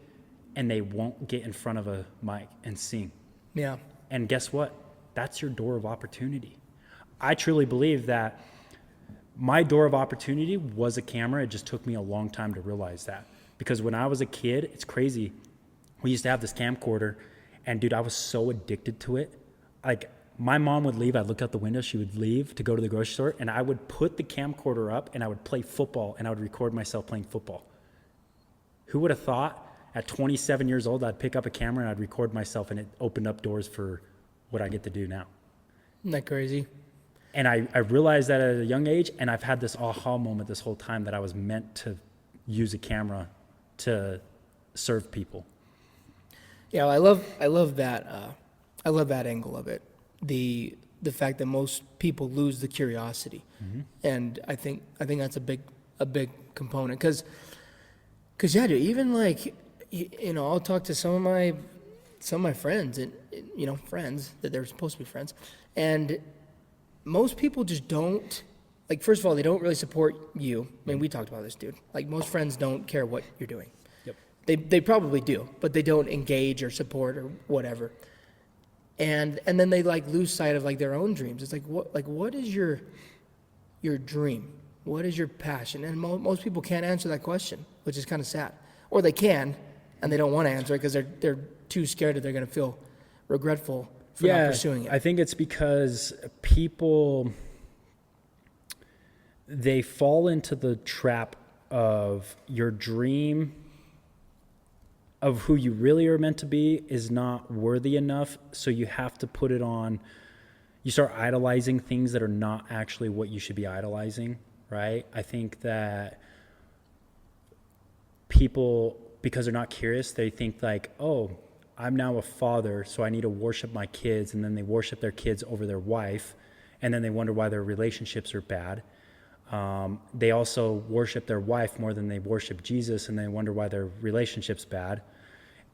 and they won't get in front of a mic and sing. Yeah. And guess what? That's your door of opportunity. I truly believe that my door of opportunity was a camera. It just took me a long time to realize that. Because when I was a kid, it's crazy. We used to have this camcorder, and dude, I was so addicted to it. Like, my mom would leave, I'd look out the window, she would leave to go to the grocery store, and I would put the camcorder up and I would play football, and I would record myself playing football. Who would have thought at 27 years old I'd pick up a camera and I'd record myself, and it opened up doors for what I get to do now? Isn't that crazy? And I realized that at a young age, and I've had this aha moment this whole time that I was meant to use a camera to serve people. Yeah, well, I love that. I love that angle of it. The fact that most people lose the curiosity, and I think that's a big component. Because yeah, dude, even like I'll talk to some of my friends, and friends that they're supposed to be friends, and most people just don't, like, first of all, they don't really support you. I mean, we talked about this, dude. Like, most friends don't care what you're doing. Yep. They probably do, but they don't engage or support or whatever. And then they like lose sight of like their own dreams. It's like, what is your dream? What is your passion? And most people can't answer that question, which is kind of sad. Or they can, and they don't want to answer it because they're too scared that they're going to feel regretful for not pursuing it. I think it's because people, they fall into the trap of your dream of who you really are meant to be is not worthy enough, so you have to put it on. You start idolizing things that are not actually what you should be idolizing, right? I think that people, because they're not curious, they think like, oh, I'm now a father, so I need to worship my kids, and then they worship their kids over their wife, and then they wonder why their relationships are bad. They also worship their wife more than they worship Jesus, and they wonder why their relationship's bad.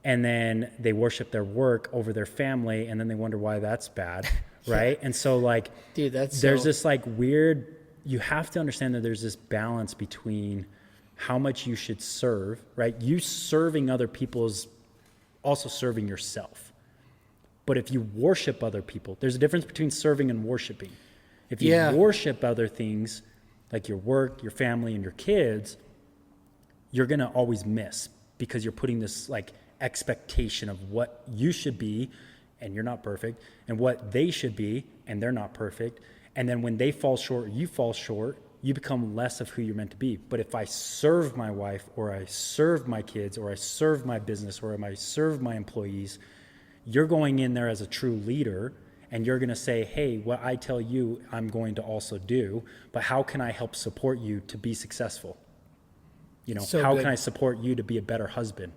And then they worship their work over their family, and then they wonder why that's bad, right? And so, like, Dude, there's this like weird, you have to understand that there's this balance between how much you should serve, right? You serving other people is also serving yourself. But if you worship other people, there's a difference between serving and worshiping. If you worship other things, like your work, your family, and your kids, you're going to always miss, because you're putting this like expectation of what you should be, and you're not perfect, and what they should be, and they're not perfect. And then when they fall short, you fall short, you become less of who you're meant to be. But if I serve my wife, or I serve my kids, or I serve my business, or I serve my employees, you're going in there as a true leader, and you're going to say, hey, what I tell you, I'm going to also do, but how can I help support you to be successful? You know, So how good. can I support you to be a better husband?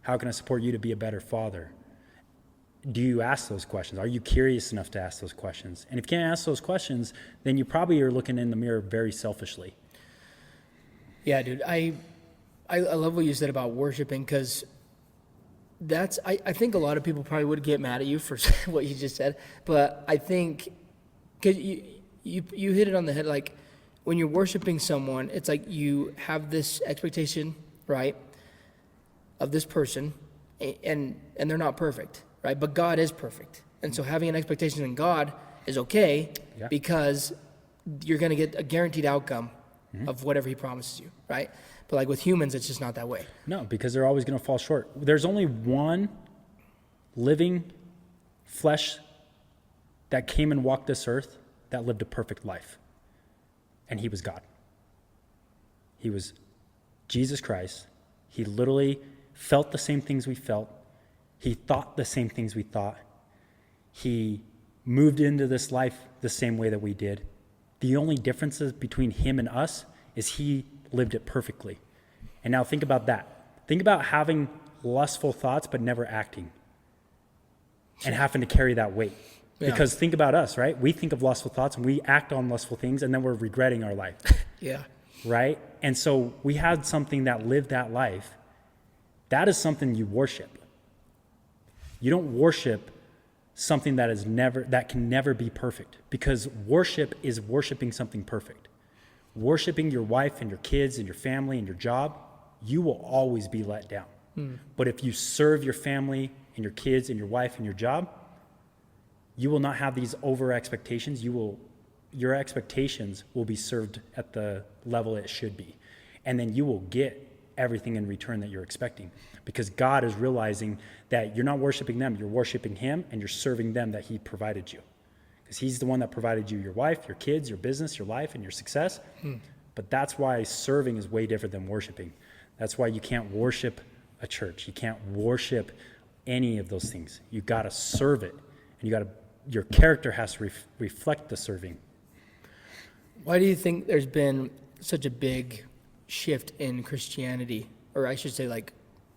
How can I support you to be a better father? Do you ask those questions? Are you curious enough to ask those questions? And if you can't ask those questions, then you probably are looking in the mirror very selfishly. Yeah, dude. I love what you said about worshiping, because I think a lot of people probably would get mad at you for what you just said, but I think, because you hit it on the head, like when you're worshiping someone, it's like you have this expectation, right, of this person, and they're not perfect, right? But God is perfect. And so having an expectation in God is okay, because you're going to get a guaranteed outcome of whatever he promises you, right? But like with humans, it's just not that way. No, because they're always going to fall short. There's only one living flesh that came and walked this earth that lived a perfect life. And he was God. He was Jesus Christ. He literally felt the same things we felt. He thought the same things we thought. He moved into this life the same way that we did. The only differences between him and us is he lived it perfectly. And now think about that. Think about having lustful thoughts but never acting, and having to carry that weight. Yeah. Because think about us, right? We think of lustful thoughts and we act on lustful things, and then we're regretting our life. Yeah. Right? And so we had something that lived that life. That is something you worship. You don't worship something that can never be perfect, because worship is worshiping something perfect. Worshiping your wife and your kids and your family and your job, you will always be let down. But if you serve your family and your kids and your wife and your job, you will not have these over expectations. Your expectations will be served at the level it should be. And then you will get everything in return that you're expecting, because God is realizing that you're not worshiping them, you're worshiping him, and you're serving them that he provided you. Because he's the one that provided you your wife, your kids, your business, your life, and your success. But that's why serving is way different than worshiping. That's why you can't worship a church. You can't worship any of those things. You got to serve it, and your character has to reflect the serving. Why do you think there's been such a big shift in Christianity, or I should say like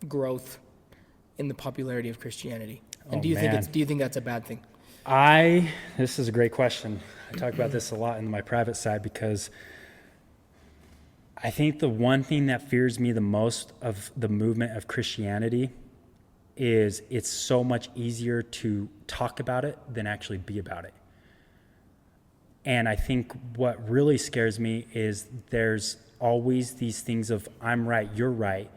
growth in the popularity of Christianity? And do you think that's a bad thing? This is a great question. I talk about this a lot in my private side, because I think the one thing that fears me the most of the movement of Christianity is it's so much easier to talk about it than actually be about it. And I think what really scares me is there's always these things of I'm right, you're right,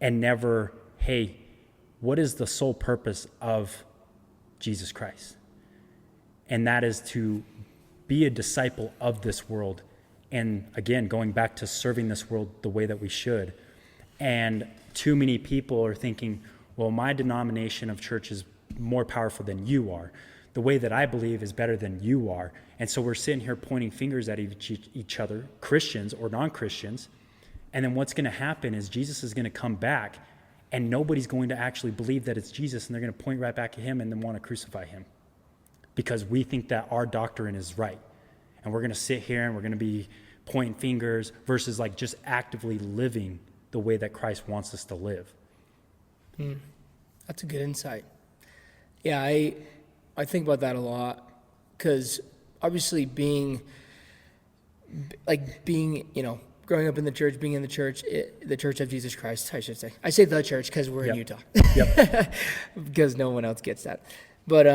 and never, hey, what is the sole purpose of Jesus Christ? And that is to be a disciple of this world. And again, going back to serving this world the way that we should. And too many people are thinking, well, my denomination of church is more powerful than you are. The way that I believe is better than you are. And so we're sitting here pointing fingers at each other, Christians or non-Christians. And then what's going to happen is Jesus is going to come back, and nobody's going to actually believe that it's Jesus, and they're going to point right back at him and then want to crucify him, because we think that our doctrine is right. And we're going to sit here and we're going to be pointing fingers versus like just actively living the way that Christ wants us to live. That's a good insight. Yeah, I think about that a lot because obviously being, growing up in the church, being in the church, the Church of Jesus Christ, I should say. I say the church because we're in Yep. Utah. Yep. Because no one else gets that. But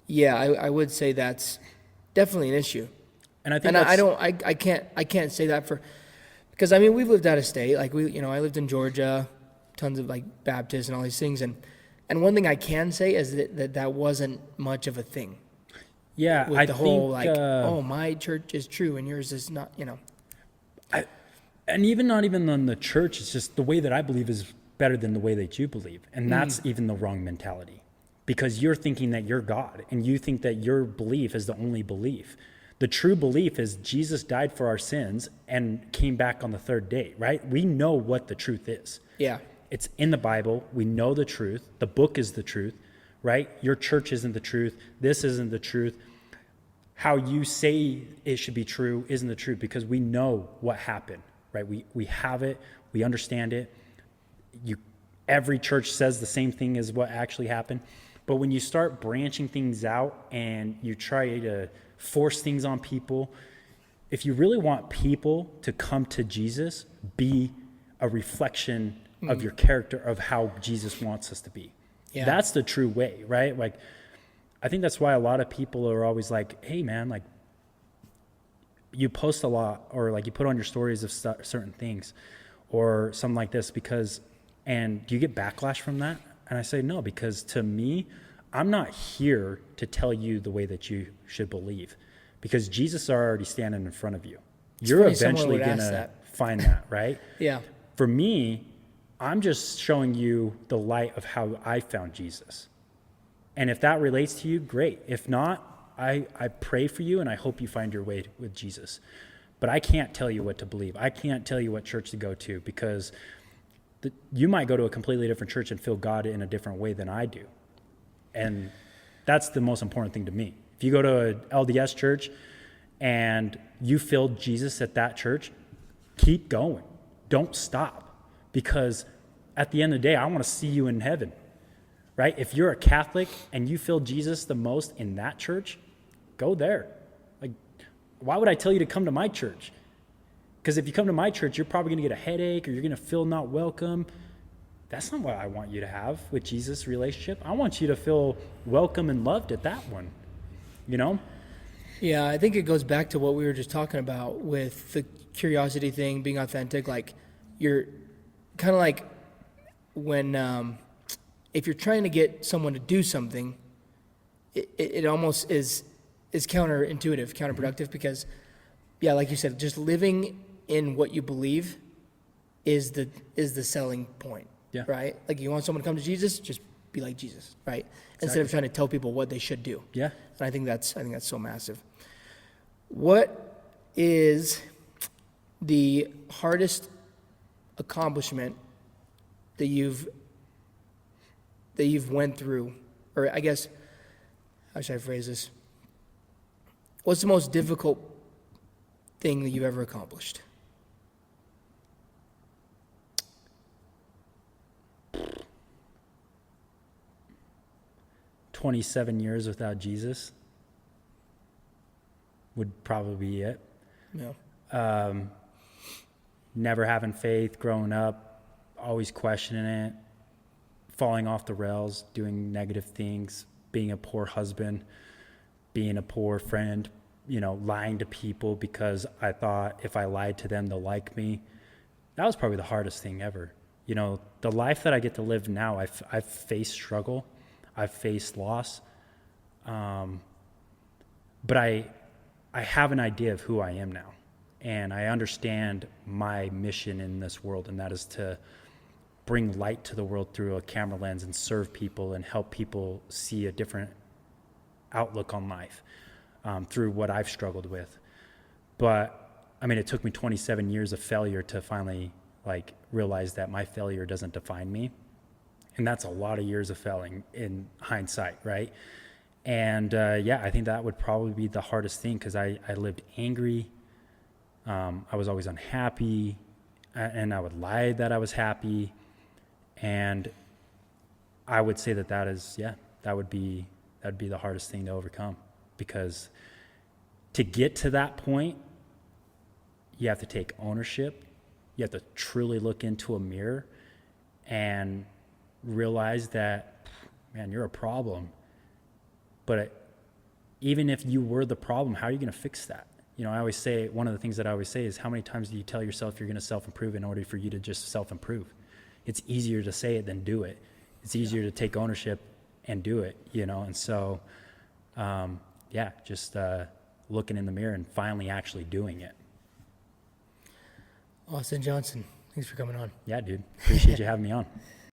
yeah, I would say that's definitely an issue. And I think And that's, I can't say that because I mean, we've lived out of state. Like I lived in Georgia, tons of like Baptists and all these things. And one thing I can say is that wasn't much of a thing yeah, with I the whole think, oh, my church is true and yours is not, and even not even on the church, it's just the way that I believe is better than the way that you believe. And that's even the wrong mentality, because you're thinking that you're God and you think that your belief is the only belief. The true belief is Jesus died for our sins and came back on the third day, right? We know what the truth is. Yeah. It's in the Bible. We know the truth. The book is the truth, right? Your church isn't the truth. This isn't the truth. How you say it should be true isn't the truth, because we know what happened, right? We have it. We understand it. Every church says the same thing as what actually happened. But when you start branching things out and you try to force things on people, if you really want people to come to Jesus, be a reflection of your character, of how Jesus wants us to be. Yeah. That's the true way, right? Like, I think that's why a lot of people are always like, hey man, like, you post a lot, or like you put on your stories of certain things or something like this, and do you get backlash from that? And I say, no, because to me, I'm not here to tell you the way that you should believe, because Jesus is already standing in front of you. You're funny someone eventually would going ask to that. find that, right? Yeah. For me, I'm just showing you the light of how I found Jesus. And if that relates to you, great. If not, I pray for you and I hope you find your way with Jesus. But I can't tell you what to believe. I can't tell you what church to go to, because you might go to a completely different church and feel God in a different way than I do. And that's the most important thing to me. If you go to an LDS church and you feel Jesus at that church, keep going. Don't stop. Because at the end of the day, I want to see you in heaven, right? If you're a Catholic and you feel Jesus the most in that church, go there. Like, why would I tell you to come to my church? Because if you come to my church, you're probably going to get a headache, or you're going to feel not welcome. That's not what I want you to have with Jesus' relationship. I want you to feel welcome and loved at that one, you know? Yeah, I think it goes back to what we were just talking about with the curiosity thing, being authentic. Like, you're kind of like when, if you're trying to get someone to do something, it almost is counterintuitive, counterproductive, because, yeah, like you said, just living in what you believe is the selling point, Yeah. right? Like, you want someone to come to Jesus, just be like Jesus, right? Instead of trying to tell people what they should do. Yeah. And I think that's so massive. What is the hardest accomplishment that you've went through, or I guess, how should I phrase this? What's the most difficult thing that you've ever accomplished? "27 years without Jesus" would probably be it. No. Never having faith growing up, always questioning it, falling off the rails, doing negative things, being a poor husband, being a poor friend, lying to people because I thought if I lied to them, they'll like me. That was probably the hardest thing ever. The life that I get to live now, I've faced struggle, I've faced loss, but I have an idea of who I am now. And I understand my mission in this world, and that is to bring light to the world through a camera lens and serve people and help people see a different outlook on life through what I've struggled with. But, it took me 27 years of failure to finally, realize that my failure doesn't define me. And that's a lot of years of failing in hindsight, right? And, I think that would probably be the hardest thing, because I lived angry. I was always unhappy, and I would lie that I was happy. And I would say that is, yeah, that'd be the hardest thing to overcome, because to get to that point, you have to take ownership. You have to truly look into a mirror and realize that, man, you're a problem. But even if you were the problem, how are you going to fix that? I always say, one of the things that I always say is, how many times do you tell yourself you're going to self-improve in order for you to just self-improve? It's easier to say it than do it. It's easier to take ownership and do it, And so, just looking in the mirror and finally actually doing it. Austin Johnson, thanks for coming on. Yeah, dude. Appreciate you having me on.